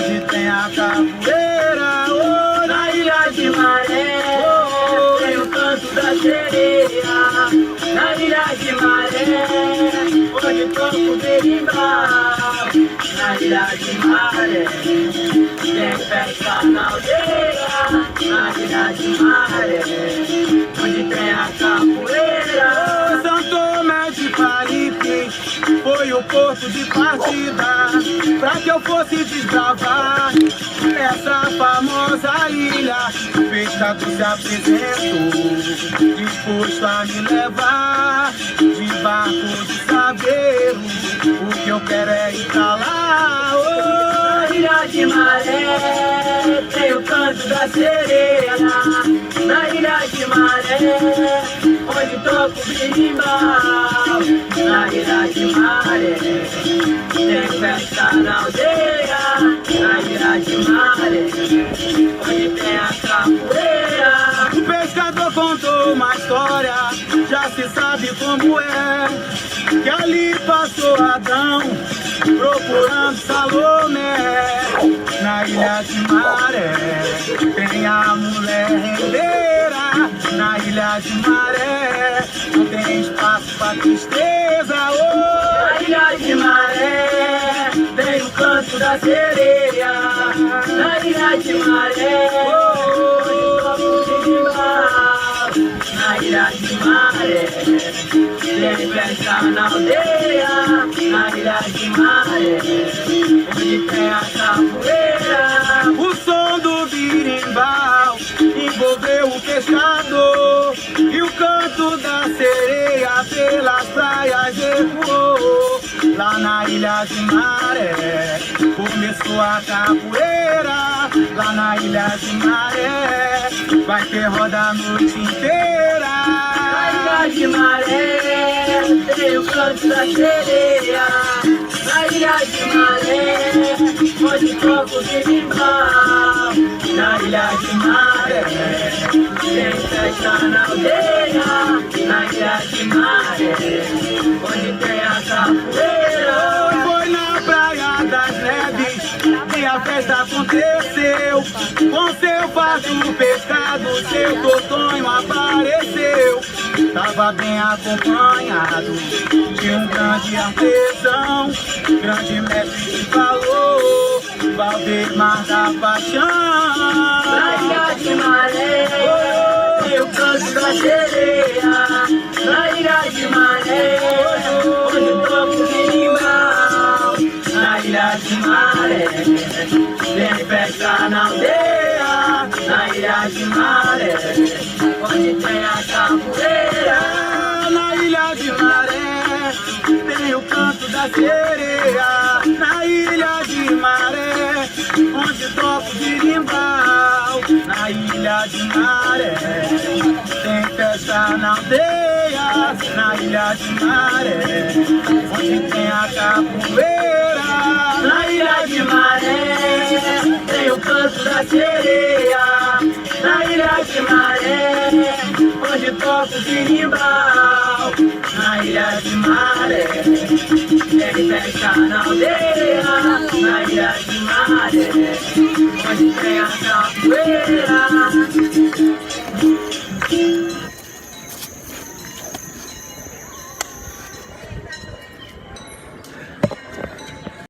onde tem a capoeira, oh, Na ilha de Maré, tem o canto da sereia. Na ilha de Maré, onde toco berimbau. Na ilha de Maré, tem festa na aldeia. Na ilha de Maré, onde tem a capoeira. São Tomé de Paripe foi o porto de partida pra que eu fosse desbravar essa famosa ilha. Pescado se apresentou, disposto a me levar de barco de saber. O que eu quero é ir pra lá, oh. Na ilha de Maré, tem o canto da sereia. Na ilha de Maré, onde toco berimbau. Na ilha de Maré, tem festa na aldeia. Na ilha de Maré, onde tem a capoeira. O pescador contou uma história, já se sabe como é, que ali passou Adão procurando Salomé. Na ilha de Maré tem a mulher rendeira. Na ilha de Maré não tem espaço pra tristeza, oh. Na ilha de Maré, tem o canto da sereia. Na ilha de Maré, onde toco berimbau. Na ilha de Maré, tem festa na aldeia. Na ilha de Maré, onde tem a capoeira. O som do birimbau envolveu o pescador e o canto da sereia pelas praias ecoou. Lá na ilha de Maré começou a capoeira. Lá na ilha de Maré vai ter roda a noite inteira. Na ilha de Maré, tem o canto da sereia. Na ilha de Maré, onde toco berimbau. Na ilha de Maré, tem festa na aldeia. Na ilha de Maré, onde tem a capoeira. Foi na Praia das Neves que a festa aconteceu. Com seu fardo pescado, seu totonho apareceu. Tava bem acompanhado de um grande artesão, grande mestre de valor, Valdemar da Paixão. Na ilha de Maré, tem o canto da sereia. Na ilha de Maré, onde toco berimbau. Na ilha de Maré, tem festa na aldeia. Na ilha de Maré, onde tem a capoeira. Na ilha de Maré tem o canto da sereia. Na ilha de Maré, onde toco berimbau. Na ilha de Maré tem festa na aldeia. Na ilha de Maré, onde tem a capoeira. Na ilha de Maré, tem o canto da sereia. Na ilha de Maré, onde toco berimbau. Na ilha de Maré, tem festa na aldeia. Na ilha de Maré, onde tem a capoeira.